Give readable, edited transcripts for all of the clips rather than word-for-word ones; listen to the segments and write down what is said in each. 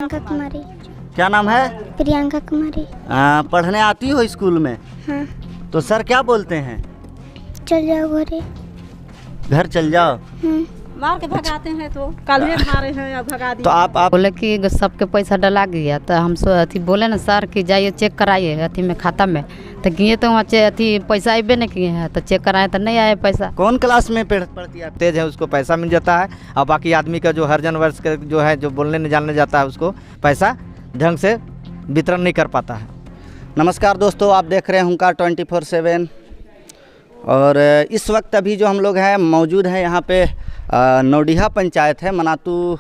प्रियंका कुमारी। क्या नाम है? प्रियंका कुमारी। पढ़ने आती हो स्कूल में? हाँ। तो सर क्या बोलते हैं? चल जाओ घरे। घर चल जाओ। मार के भगाते हैं तो कल ही मारे हैं या भगा दिए। तो आप बोले कि सबके पैसा डला गया तो हम अथी बोले ना सर कि जाइए चेक कराइए अथी में खाता में, तो किए तो वहाँ अथी पैसा अबे नहीं किए हैं, तो चेक कराए तो नहीं आए पैसा। कौन क्लास में पढ़ती है? तेज है उसको पैसा मिल जाता है, और बाकी आदमी का जो हर्जन वर्ष का जो है जो बोलने नहीं जानने जाता है उसको पैसा ढंग से वितरण नहीं कर पाता है। नमस्कार दोस्तों, आप देख रहे हैं हुंकार 24/7 और इस वक्त अभी जो हम लोग हैं मौजूद हैं यहाँ पे नौडीहा पंचायत है। मनातू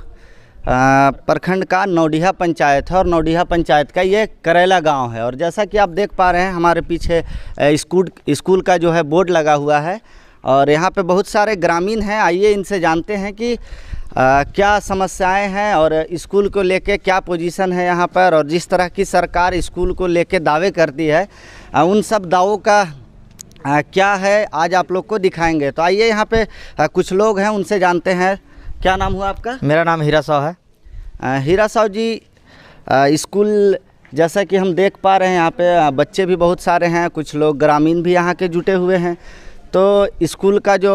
प्रखंड का नौडीहा पंचायत है और नौडीहा पंचायत का ये करेला गांव है। और जैसा कि आप देख पा रहे हैं हमारे पीछे स्कूल का जो है बोर्ड लगा हुआ है और यहाँ पे बहुत सारे ग्रामीण हैं। आइए इनसे जानते हैं कि क्या समस्याएं हैं और स्कूल को लेके क्या पोजीशन है यहाँ पर, और जिस तरह की सरकार स्कूल को लेके दावे करती है उन सब दावों का क्या है आज आप लोग को दिखाएंगे। तो आइए यहाँ पे कुछ लोग हैं उनसे जानते हैं। क्या नाम हुआ आपका? मेरा नाम हीरा साव है। हीरा साव जी, स्कूल जैसा कि हम देख पा रहे हैं यहाँ पे बच्चे भी बहुत सारे हैं, कुछ लोग ग्रामीण भी यहाँ के जुटे हुए हैं। तो स्कूल का जो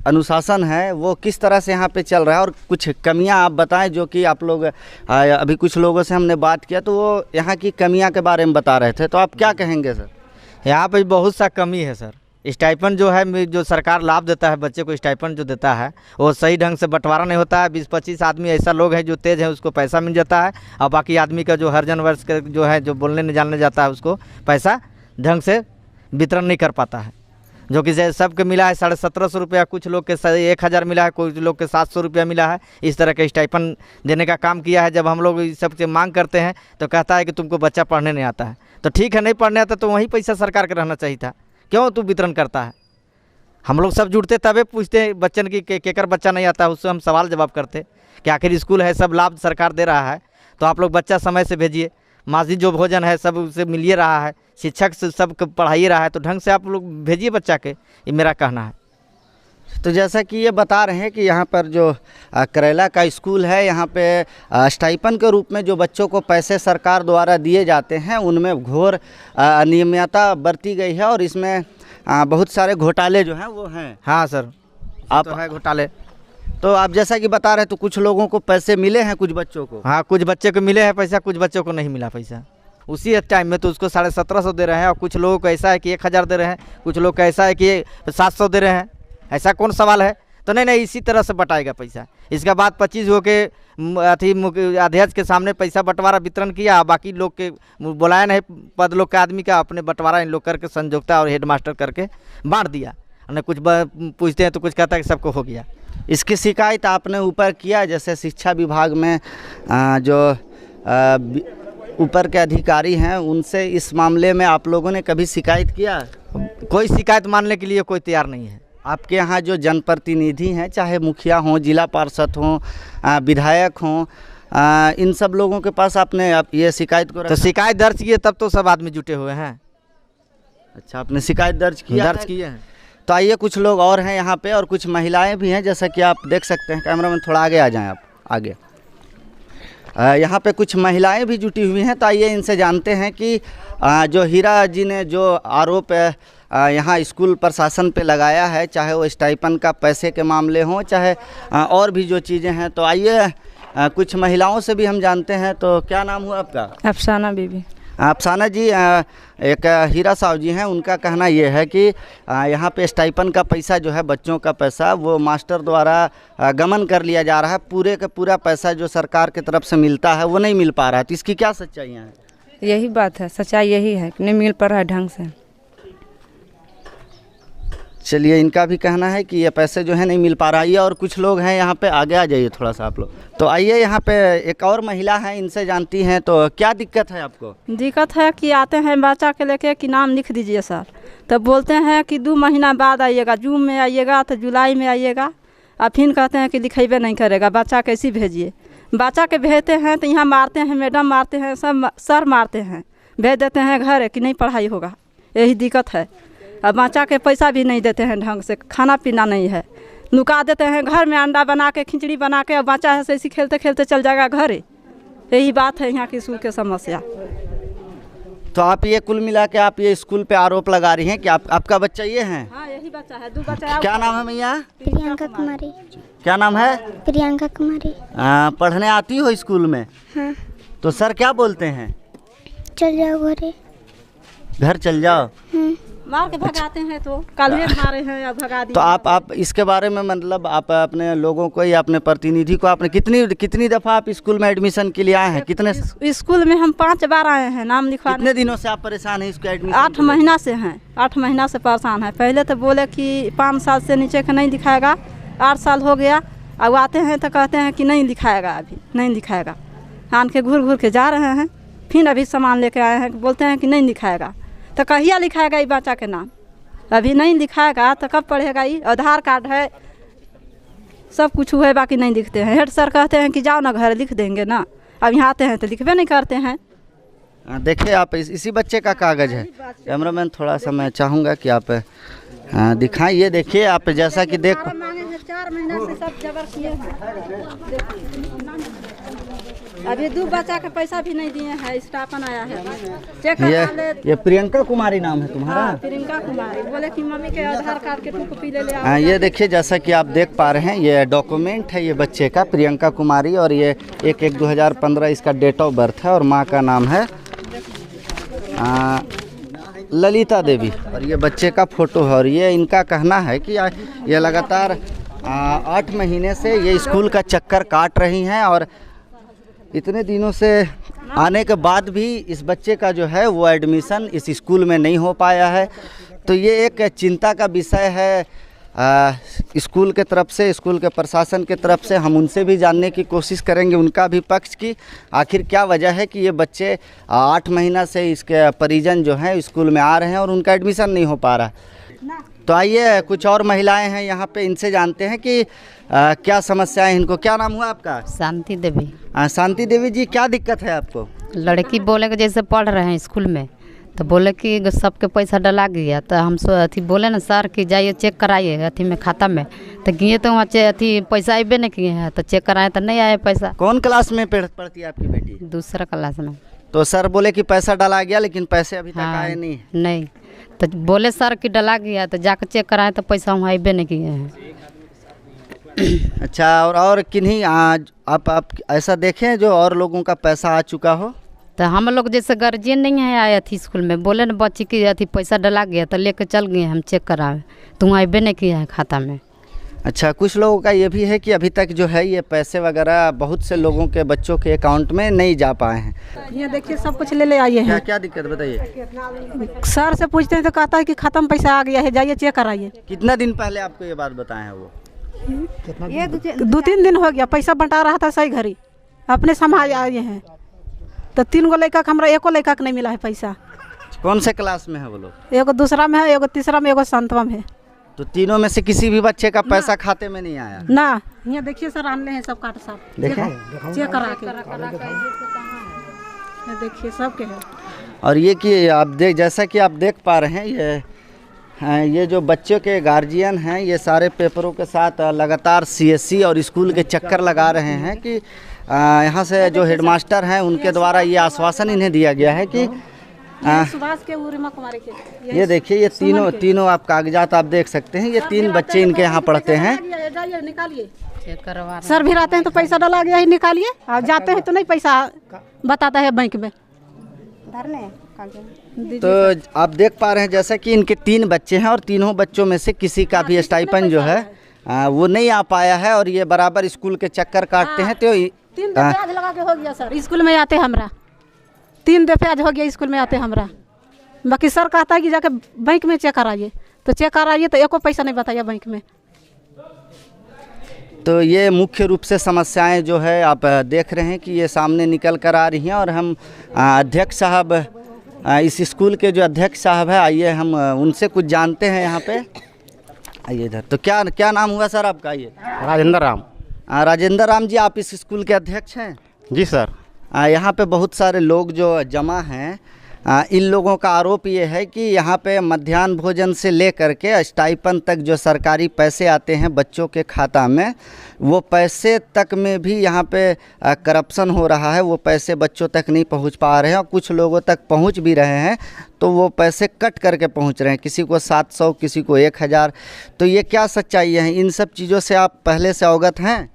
अनुशासन है वो किस तरह से यहाँ पे चल रहा है और कुछ कमियाँ आप बताएं जो कि आप लोग अभी कुछ लोगों से हमने बात किया तो वो यहाँ की कमियाँ के बारे में बता रहे थे। तो आप क्या कहेंगे सर? यहाँ पे बहुत सा कमी है सर। स्टाइपेंड जो है जो सरकार लाभ देता है बच्चे को, स्टाइपेंड जो देता है वो सही ढंग से बंटवारा नहीं होता है। 20-25 आदमी ऐसा लोग हैं जो तेज है उसको पैसा मिल जाता है, और बाकी आदमी का जो हर्जन वर्ष का जो है जो बोलने नहीं जानने जाता है उसको पैसा ढंग से वितरण नहीं कर पाता है। जो कि सबके मिला है 1750 रुपया, कुछ लोग के 1000 मिला है, कुछ लोग के 700 रुपया मिला है। इस तरह के स्टाइपेंड देने का काम किया है। जब हम लोग इस सबसे मांग करते हैं तो कहता है कि तुमको बच्चा पढ़ने नहीं आता है। तो ठीक है, नहीं पढ़ने आता तो वहीं पैसा सरकार का रहना चाहिए था, क्यों तू वितरण करता है? हम लोग सब जुड़ते तबे पूछते बच्चन की केकर बच्चा नहीं आता है, उससे हम सवाल जवाब करते कि आखिर स्कूल है, सब लाभ सरकार दे रहा है तो आप लोग बच्चा समय से भेजिए। मासिक जो भोजन है सब उससे मिल ही रहा है, शिक्षक से सब पढ़ाई रहा है, तो ढंग से आप लोग भेजिए बच्चा के, ये मेरा कहना है। तो जैसा कि ये बता रहे हैं कि यहाँ पर जो करेला का स्कूल है यहाँ पे स्टाइपेंड के रूप में जो बच्चों को पैसे सरकार द्वारा दिए जाते हैं उनमें घोर अनियमितता बरती गई है और इसमें बहुत सारे घोटाले जो हैं वो हैं। हाँ सर, आप तो है घोटाले। तो आप जैसा कि बता रहे तो कुछ लोगों को पैसे मिले हैं, कुछ बच्चों को। हाँ, कुछ बच्चे को मिले हैं पैसा, कुछ बच्चों को नहीं मिला पैसा। उसी टाइम में तो उसको 1750 दे रहे हैं, और कुछ लोगों को ऐसा है कि 1000 दे रहे हैं, कुछ लोग का ऐसा है कि 700 दे रहे हैं। ऐसा कौन सवाल है? तो नहीं, इसी तरह से बटाएगा पैसा। इसके बाद 25 हो के अथी अध्यक्ष के सामने पैसा बंटवारा वितरण किया, बाकी लोग के बुलाया नहीं पद लोग का आदमी का, अपने बंटवारा इन लोग करके संयोक्ता और हेड मास्टर करके बांट दिया। और कुछ पूछते हैं तो कुछ कहता है कि सबको हो गया। इसकी शिकायत आपने ऊपर किया? जैसे शिक्षा विभाग में जो ऊपर के अधिकारी हैं उनसे इस मामले में आप लोगों ने कभी शिकायत किया? कोई शिकायत मानने के लिए कोई तैयार नहीं है। आपके यहाँ जो जनप्रतिनिधि हैं, चाहे मुखिया हों, जिला पार्षद हों, विधायक हों, इन सब लोगों के पास आपने ये शिकायत को तो शिकायत दर्ज किए तब तो सब आदमी जुटे हुए हैं। अच्छा, आपने शिकायत दर्ज किया? दर्ज किए हैं। तो आइए कुछ लोग और हैं यहाँ पे और कुछ महिलाएं भी हैं, जैसा कि आप देख सकते हैं। कैमरा मैन थोड़ा आगे आ जाएं, आप आगे। यहाँ पे कुछ महिलाएं भी जुटी हुई हैं, तो आइए इनसे जानते हैं कि जो हीरा जी ने जो आरोप यहाँ स्कूल प्रशासन पे लगाया है, चाहे वो स्टाइपेंड का पैसे के मामले हों, चाहे और भी जो चीज़ें हैं, तो आइए कुछ महिलाओं से भी हम जानते हैं। तो क्या नाम हुआ आपका? अफसाना बीबी। अफसाना जी, एक हीरा साहब जी हैं, उनका कहना ये है कि यहाँ पे स्टाइपेंड का पैसा जो है, बच्चों का पैसा, वो मास्टर द्वारा गमन कर लिया जा रहा है। पूरे का पूरा पैसा जो सरकार की तरफ से मिलता है वो नहीं मिल पा रहा है। तो इसकी क्या सच्चाइयाँ हैं? यही बात है, सच्चाई यही है कि नहीं मिल पा रहा है ढंग से। चलिए, इनका भी कहना है कि ये पैसे जो है नहीं मिल पा रहा है। और कुछ लोग हैं यहाँ पे, आगे आ जाइए थोड़ा सा आप लोग। तो आइए, यहाँ पे एक और महिला है, इनसे जानती हैं। तो क्या दिक्कत है आपको? दिक्कत है कि आते हैं बच्चा के लेके कि नाम लिख दीजिए सर, तब बोलते हैं कि 2 महीना बाद आइएगा, जून में आइएगा तो जुलाई में आइएगा, और फिर कहते हैं कि लिखेबे नहीं करेगा, बच्चा कैसे भेजिए। बच्चा के भेजते हैं तो यहाँ मारते हैं, मैडम मारते हैं, सब सर मारते हैं, भेज देते हैं घर कि नहीं पढ़ाई होगा। यही दिक्कत है। अब बच्चा के पैसा भी नहीं देते हैं ढंग से, खाना पीना नहीं है, नुका देते हैं घर में, अंडा बना के, खिचड़ी बना के, और बच्चा ऐसे ऐसे खेलते खेलते चल जाएगा घरे। यही बात है यहाँ की स्कूल की समस्या। तो आप ये कुल मिला के आप ये स्कूल पे आरोप लगा रही हैं कि आपका बच्चा ये है? हाँ यही बच्चा है, 2 बच्चा। क्या नाम है भैया? प्रियंका कुमारी। क्या नाम है? प्रियंका कुमारी। पढ़ने आती हो स्कूल में? हाँ। तो सर क्या बोलते हैं? चल जाओ घरे। घर चल जाओ। मार के भगाते हैं, तो कल ही मारे हैं या भगा दिए। तो आप इसके बारे में मतलब आप अपने लोगों को या अपने प्रतिनिधि को आपने कितनी दफ़ा आप स्कूल में एडमिशन के लिए आए हैं? कितने स्कूल में हम 5 बार आए हैं नाम लिखवाने। कितने दिनों से आप परेशान हैं इसको एडमिशन? 8 महीना से हैं, 8 महीना से परेशान है। पहले तो बोले कि 5 साल से नीचे का नहीं दिखाएगा, 8 साल हो गया। अब आते हैं तो कहते हैं कि नहीं दिखाएगा, अभी नहीं दिखाएगा। आन के घूर के जा रहे हैं, फिर अभी सामान लेके आए हैं, बोलते हैं कि नहीं दिखाएगा। तो कहिया लिखाएगा ये बच्चा के नाम? अभी नहीं दिखाएगा तो कब पढ़ेगा? ये आधार कार्ड है, सब कुछ हुआ है, बाकी नहीं लिखते हैं। हेड सर कहते हैं कि जाओ ना घर लिख देंगे ना। अब यहाँ आते हैं तो लिखबे नहीं करते हैं। देखिए आप इसी बच्चे का कागज़ है। कैमरामैन थोड़ा सा मैं चाहूँगा कि आप दिखाएं। ये देखिए आप जैसा कि देख 4 महीना से सब जबर किए हैं। अभी 2 बच्चा का पैसा भी नहीं दिए हैं, स्टाफन आया है। चेक ये प्रियंका कुमारी नाम है तुम्हारा? हाँ, प्रियंका कुमारी। बोले कि मम्मी के आधार कार्ड के कॉपी ले ले। ये देखिए जैसा कि आप देख पा रहे हैं ये डॉक्यूमेंट है ये बच्चे का, प्रियंका कुमारी, और ये 1/1/2015 इसका डेट ऑफ बर्थ है और माँ का नाम है ललिता देवी, और ये बच्चे का फ़ोटो है। और ये इनका कहना है कि ये लगातार 8 महीने से ये स्कूल का चक्कर काट रही हैं और इतने दिनों से आने के बाद भी इस बच्चे का जो है वो एडमिशन इस स्कूल में नहीं हो पाया है। तो ये एक चिंता का विषय है स्कूल के तरफ से, स्कूल के प्रशासन के तरफ से। हम उनसे भी जानने की कोशिश करेंगे, उनका भी पक्ष की आखिर क्या वजह है कि ये बच्चे 8 महीना से इसके परिजन जो हैं स्कूल में आ रहे हैं और उनका एडमिशन नहीं हो पा रहा। तो आइए कुछ और महिलाएं हैं यहाँ पे, इनसे जानते हैं कि क्या समस्या है इनको। क्या नाम हुआ आपका? शांति देवी। शांति देवी जी, क्या दिक्कत है आपको? लड़की बोले कि जैसे पढ़ रहे हैं स्कूल में, तो बोले कि सबके पैसा डला गया। तो हम बोले ना सर कि जाइए चेक कराइए अथी में खाता में। तो गए तो वहाँ अथी पैसा अबे नहीं किए हैं, तो चेक कराए तो नहीं आए पैसा। कौन क्लास में पढ़ती है आपकी बेटी? 2रा क्लास में। तो सर बोले कि पैसा डला गया लेकिन पैसे अभी तक आए नहीं। तो बोले सर कि डला गया, तो जाकर चेक कराए तो पैसा वहाँ अबे नहीं किए हैं। अच्छा, और किन्हीं आप ऐसा देखें जो और लोगों का पैसा आ चुका हो? तो हम लोग जैसे गार्जियन नहीं है आए थी स्कूल में, बोले ना बच्ची की अथी पैसा डला गया तो लेके चल गए हम चेक कराए, तो वहाँ अबे नहीं किया है खाता में। अच्छा, कुछ लोगों का ये भी है कि अभी तक जो है ये पैसे वगैरह बहुत से लोगों के बच्चों के अकाउंट में नहीं जा पाए हैं। ये देखिए सब कुछ ले आइए हैं। क्या दिक्कत बताइए? सर से पूछते हैं तो कहता है कि खत्म पैसा आ गया है, जाइए चेक कराइए। कितना दिन पहले आपको ये बात बताए हैं वो? ये 2-3 दिन हो गया। पैसा बंटा रहा था सही घड़ी, अपने संभाल आए हैं। तो 3 गो लड़का हमारा, 1 लड़का को नहीं मिला है पैसा। कौन से क्लास में है वो लोग? 1 2रा में है, 1 3रा में, 1 7वां में है। तो तीनों में से किसी भी बच्चे का पैसा खाते में नहीं आया ना? ये देखिए सर आने हैं सब काट साफ, देखें चेक करा के देखिए सब के है। और ये कि आप जैसा कि आप देख पा रहे हैं ये जो बच्चों के गार्जियन हैं ये सारे पेपरों के साथ लगातार CSC और स्कूल के चक्कर लगा रहे हैं कि यहाँ से जो हेडमास्टर हैं उनके द्वारा ये आश्वासन इन्हें दिया गया है कि सुभाष के उर्मा कुमारी के। ये देखिए ये तीनों आप कागजात आप देख सकते हैं। ये 3 बच्चे इनके यहाँ पढ़ते हैं। सर भी आते हैं तो पैसा डला गया है, निकालिए। और जाते हैं तो नहीं पैसा बताता है बैंक में। तो आप देख पा रहे हैं जैसा कि इनके 3 बच्चे हैं और तीनों बच्चों में से किसी का भी स्टाइपेंड जो है वो नहीं आ पाया है और ये बराबर स्कूल के चक्कर काटते हैं। तो 3 दफे लगा के हो गया सर, स्कूल में आते हमरा 3 दफे आज हो गया स्कूल में आते हमरा। बाकी सर कहता है कि जाके बैंक में चेक कराइए, तो चेक कराइए तो एको पैसा नहीं बताइए बैंक में। तो ये मुख्य रूप से समस्याएं जो है आप देख रहे हैं कि ये सामने निकल कर आ रही हैं। और हम अध्यक्ष साहब, इस स्कूल के जो अध्यक्ष साहब है, आइए हम उनसे कुछ जानते हैं यहाँ पे। आइए इधर। तो क्या नाम हुआ सर आपका? ये राजेंद्र राम। राजेंद्र राम जी, आप इस स्कूल के अध्यक्ष हैं? जी सर। यहाँ पे बहुत सारे लोग जो जमा हैं इन लोगों का आरोप ये है कि यहाँ पे मध्याह्न भोजन से लेकर के स्टाइपन तक जो सरकारी पैसे आते हैं बच्चों के खाता में, वो पैसे तक में भी यहाँ पे करप्शन हो रहा है। वो पैसे बच्चों तक नहीं पहुँच पा रहे हैं और कुछ लोगों तक पहुँच भी रहे हैं तो वो पैसे कट करके पहुँच रहे हैं, किसी को 700, किसी को 1000। तो ये क्या सच्चाई है? इन सब चीज़ों से आप पहले से अवगत हैं?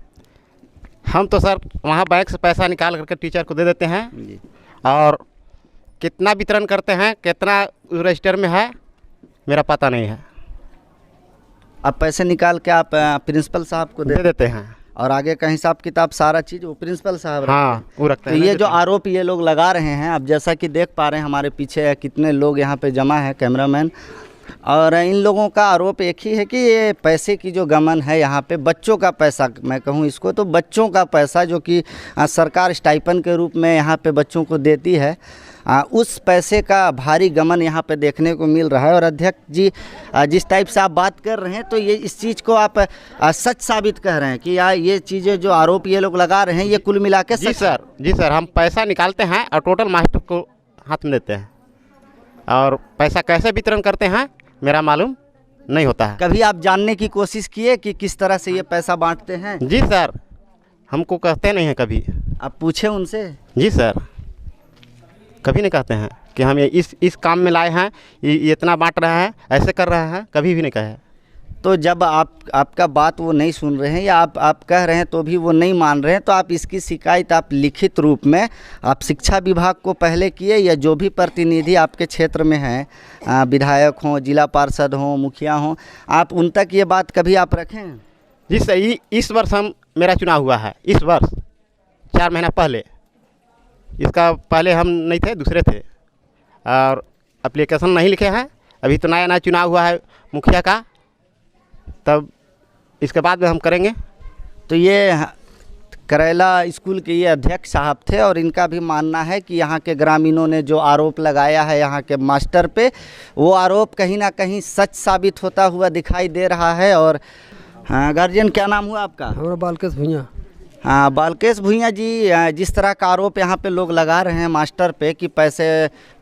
हम तो सर वहाँ बैंक से पैसा निकाल करके टीचर को दे देते हैं जी। और कितना वितरण करते हैं, कितना रजिस्टर में है, मेरा पता नहीं है। अब पैसे निकाल के आप प्रिंसिपल साहब को दे देते हैं और आगे का हिसाब किताब सारा चीज़ वो प्रिंसिपल साहब रखते हैं। हाँ, वो रखते तो हैं। ये जो आरोप ये लोग लगा रहे हैं, आप जैसा कि देख पा रहे हैं हमारे पीछे कितने लोग यहाँ पे जमा है, कैमरामैन, और इन लोगों का आरोप एक ही है कि ये पैसे की जो गमन है यहाँ पे, बच्चों का पैसा मैं कहूँ इसको तो बच्चों का पैसा जो कि सरकार स्टाइपन के रूप में यहाँ पे बच्चों को देती है, उस पैसे का भारी गमन यहाँ पे देखने को मिल रहा है। और अध्यक्ष जी जिस टाइप से आप बात कर रहे हैं तो ये इस चीज़ को आप सच साबित कह रहे हैं कि यार ये चीज़ें जो आरोप ये लोग लगा रहे हैं ये कुल मिला के जी सर, हम पैसा निकालते हैं और टोटल मास्टर को हाथ में देते हैं और पैसा कैसे वितरण करते हैं मेरा मालूम नहीं होता है। कभी आप जानने की कोशिश किए कि किस तरह से ये पैसा बांटते हैं? जी सर, हमको कहते नहीं हैं कभी। आप पूछे उनसे? जी सर, कभी नहीं कहते हैं कि हम ये इस काम में लाए हैं, ये इतना बांट रहे हैं, ऐसे कर रहे हैं, कभी भी नहीं कहे। तो जब आपका बात वो नहीं सुन रहे हैं या आप कह रहे हैं तो भी वो नहीं मान रहे हैं, तो आप इसकी शिकायत आप लिखित रूप में आप शिक्षा विभाग को पहले किए या जो भी प्रतिनिधि आपके क्षेत्र में हैं, विधायक हों, जिला पार्षद हों, मुखिया हों, आप उन तक ये बात कभी आप रखें? जी सर, इस वर्ष मेरा चुनाव हुआ है, इस वर्ष 4 महीना पहले। इसका पहले हम नहीं थे, दूसरे थे और एप्लीकेशन नहीं लिखे हैं। अभी तो नया चुनाव हुआ है मुखिया का, तब इसके बाद में हम करेंगे। तो ये करेला स्कूल के ये अध्यक्ष साहब थे और इनका भी मानना है कि यहाँ के ग्रामीणों ने जो आरोप लगाया है यहाँ के मास्टर पे, वो आरोप कहीं ना कहीं सच साबित होता हुआ दिखाई दे रहा है। और गार्जियन क्या नाम हुआ आपका? हमारा बालकेश भुइयाँ। हाँ, बालकेश भुइयाँ जी, जिस तरह का आरोप यहाँ पे लोग लगा रहे हैं मास्टर पे कि पैसे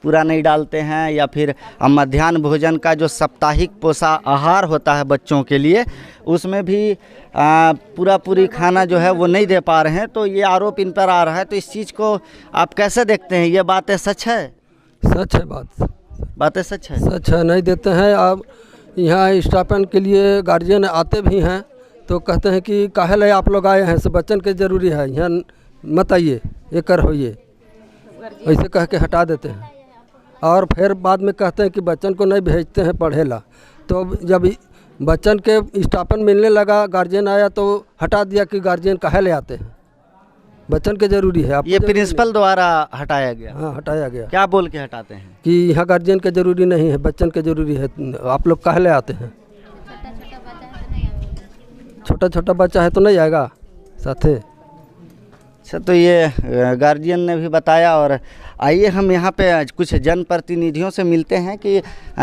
पूरा नहीं डालते हैं या फिर मध्याह्न भोजन का जो साप्ताहिक पोषण आहार होता है बच्चों के लिए, उसमें भी पूरी खाना जो है वो नहीं दे पा रहे हैं, तो ये आरोप इन पर आ रहा है। तो इस चीज़ को आप कैसे देखते हैं? ये बातें सच है? सच है, बातें सच है। सच है, नहीं देते हैं। अब यहाँ स्टाइपेंड के लिए गार्जियन आते भी हैं तो कहते हैं कि काहे ले आप लोग आए हैं, सब बच्चन के ज़रूरी है, यहाँ मत आइए, ये कर होइए, ऐसे कह के हटा देते हैं। और फिर बाद में कहते हैं कि बच्चन को नहीं भेजते हैं पढ़ेला। तो जब बच्चन के स्टाइपेंड मिलने लगा, गार्जियन आया तो हटा दिया कि गार्जियन काहे ले आते हैं, बच्चन के ज़रूरी है। ये प्रिंसिपल द्वारा हटाया गया? हाँ, हटाया गया। क्या बोल के हटाते हैं? कि यहाँ गार्जियन के ज़रूरी नहीं है, बच्चन के ज़रूरी है, आप लोग काहे ले आते हैं। छोटा बच्चा है तो नहीं आएगा साथे। अच्छा, तो ये गार्जियन ने भी बताया। और आइए हम यहाँ पे कुछ जनप्रतिनिधियों से मिलते हैं कि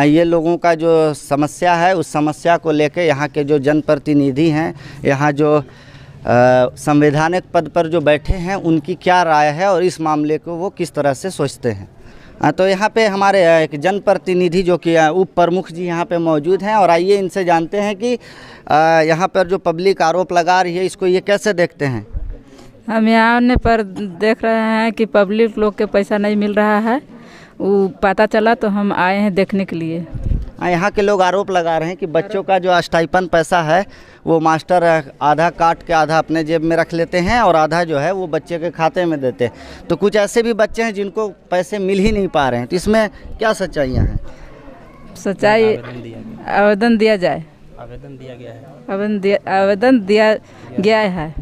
ये लोगों का जो समस्या है उस समस्या को लेके यहाँ के जो जनप्रतिनिधि हैं, यहाँ जो संवैधानिक पद पर जो बैठे हैं, उनकी क्या राय है और इस मामले को वो किस तरह से सोचते हैं। तो यहाँ पे हमारे एक जनप्रतिनिधि जो कि उप प्रमुख जी यहाँ पे मौजूद हैं और आइए इनसे जानते हैं कि यहाँ पर जो पब्लिक आरोप लगा रही है इसको ये कैसे देखते हैं। हम यहाँ आने पर देख रहे हैं कि पब्लिक लोग के पैसा नहीं मिल रहा है, वो पता चला तो हम आए हैं देखने के लिए। यहाँ के लोग आरोप लगा रहे हैं कि बच्चों का जो स्टाइपेंड पैसा है वो मास्टर आधा काट के आधा अपने जेब में रख लेते हैं और आधा जो है वो बच्चे के खाते में देते हैं। तो कुछ ऐसे भी बच्चे हैं जिनको पैसे मिल ही नहीं पा रहे हैं, तो इसमें क्या सच्चाइयाँ हैं? सच्चाई आवेदन दिया जाए, आवेदन दिया गया है,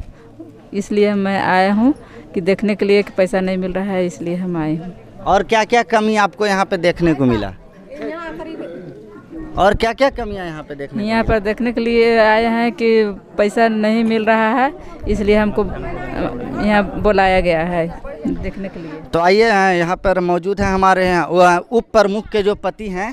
इसलिए मैं आया हूँ कि देखने के लिए कि पैसा नहीं मिल रहा है, इसलिए हम आए हैं। और क्या क्या कमी आपको यहाँ पे देखने को मिला? और क्या क्या कमियाँ यहाँ पे देखने के लिए आए हैं कि पैसा नहीं मिल रहा है, इसलिए हमको यहाँ बुलाया गया है देखने के लिए। तो आइए यहाँ पर मौजूद है हमारे यहाँ उप प्रमुख के जो पति हैं,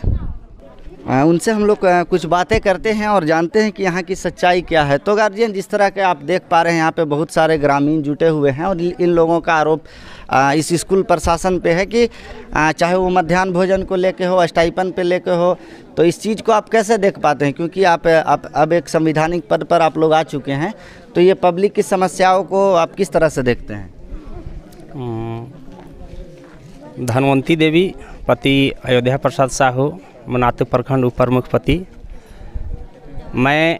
उनसे हम लोग कुछ बातें करते हैं और जानते हैं कि यहाँ की सच्चाई क्या है। तो गार्जियन, जिस तरह के आप देख पा रहे हैं यहाँ पे बहुत सारे ग्रामीण जुटे हुए हैं और इन लोगों का आरोप इस स्कूल प्रशासन पे है कि चाहे वो मध्याह्न भोजन को लेके हो, स्टाइपन पे लेके हो, तो इस चीज़ को आप कैसे देख पाते हैं? क्योंकि आप अब एक संवैधानिक पद पर आप लोग आ चुके हैं, तो ये पब्लिक की समस्याओं को आप किस तरह से देखते हैं? धनवंती देवी, पति अयोध्या प्रसाद साहू, मनातू प्रखंड उप प्रमुख पति। मैं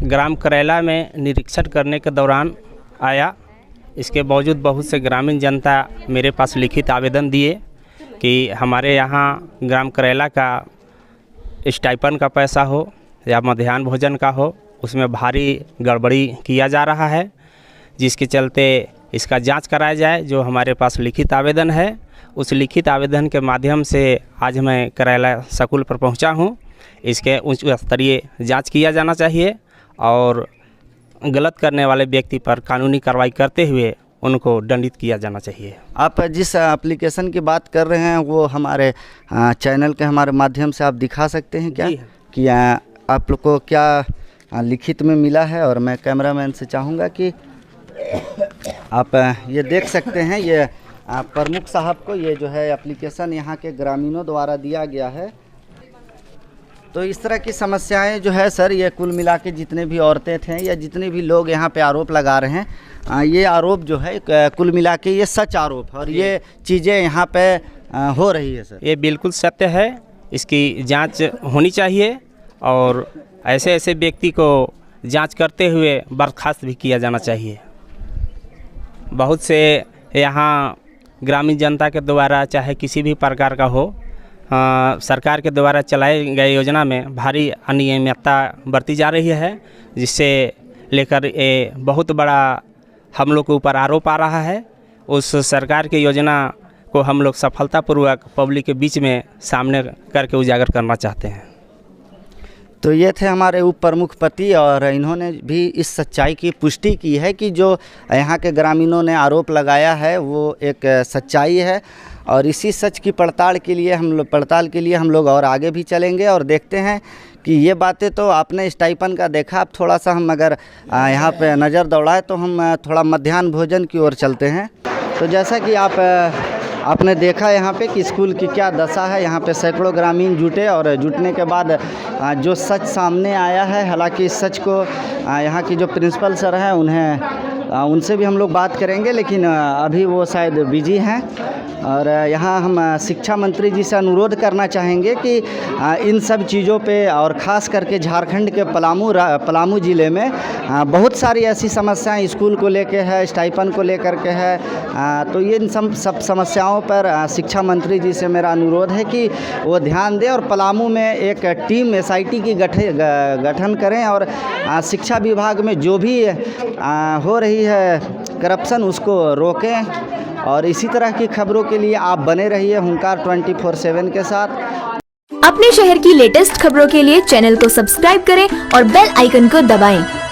ग्राम करेला में निरीक्षण करने के दौरान आया। इसके बावजूद बहुत से ग्रामीण जनता मेरे पास लिखित आवेदन दिए कि हमारे यहाँ ग्राम करेला का स्टाइपन का पैसा हो या मध्याह्न भोजन का हो, उसमें भारी गड़बड़ी किया जा रहा है, जिसके चलते इसका जांच कराया जाए। जो हमारे पास लिखित आवेदन है, उस लिखित आवेदन के माध्यम से आज मैं करेला स्कूल पर पहुंचा हूं। इसके उच्च स्तरीय जांच किया जाना चाहिए और गलत करने वाले व्यक्ति पर कानूनी कार्रवाई करते हुए उनको दंडित किया जाना चाहिए। आप जिस एप्लीकेशन की बात कर रहे हैं वो हमारे चैनल के हमारे माध्यम से आप दिखा सकते हैं क्या कि आप लोग को क्या लिखित में मिला है? और मैं कैमरामैन से चाहूँगा कि आप ये देख सकते हैं, ये प्रमुख साहब को ये जो है एप्लीकेशन यहाँ के ग्रामीणों द्वारा दिया गया है। तो इस तरह की समस्याएं जो है सर, ये कुल मिला के जितने भी औरतें थे या जितने भी लोग यहाँ पे आरोप लगा रहे हैं, ये आरोप जो है कुल मिला के ये सच आरोप है और ये चीज़ें यहाँ पे हो रही है सर। ये बिल्कुल सत्य है, इसकी जांच होनी चाहिए और ऐसे ऐसे व्यक्ति को जांच करते हुए बर्खास्त भी किया जाना चाहिए। बहुत से यहाँ ग्रामीण जनता के द्वारा चाहे किसी भी प्रकार का हो, सरकार के द्वारा चलाए गए योजना में भारी अनियमितता बरती जा रही है, जिससे लेकर ये बहुत बड़ा हम लोग के ऊपर आरोप आ रहा है। उस सरकार की योजना को हम लोग सफलतापूर्वक पब्लिक के बीच में सामने करके उजागर करना चाहते हैं। तो ये थे हमारे उप प्रमुख पति और इन्होंने भी इस सच्चाई की पुष्टि की है कि जो यहाँ के ग्रामीणों ने आरोप लगाया है वो एक सच्चाई है और इसी सच की पड़ताल के लिए हम लोग और आगे भी चलेंगे और देखते हैं कि ये बातें तो आपने स्टाइपन का देखा। अब थोड़ा सा हम अगर यहाँ पे नज़र दौड़ाए तो हम थोड़ा मध्याह्न भोजन की ओर चलते हैं। तो जैसा कि आपने देखा यहाँ पे कि स्कूल की क्या दशा है। यहाँ पे सैकड़ों ग्रामीण जुटे और जुटने के बाद जो सच सामने आया है, हालांकि इस सच को यहाँ की जो प्रिंसिपल सर हैं उनसे भी हम लोग बात करेंगे, लेकिन अभी वो शायद बिजी हैं। और यहाँ हम शिक्षा मंत्री जी से अनुरोध करना चाहेंगे कि इन सब चीज़ों पे और ख़ास करके झारखंड के पलामू ज़िले में बहुत सारी ऐसी समस्याएं स्कूल को लेके है, स्टाइपन को लेकर के है। तो ये इन सब समस्याओं पर शिक्षा मंत्री जी से मेरा अनुरोध है कि वो ध्यान दें और पलामू में एक टीम SIT की गठन करें और शिक्षा विभाग में जो भी हो रही है करप्शन उसको रोकें। और इसी तरह की खबरों के लिए आप बने रहिए हुंकार 24/7 के साथ। अपने शहर की लेटेस्ट खबरों के लिए चैनल को सब्सक्राइब करें और बेल आइकन को दबाएं।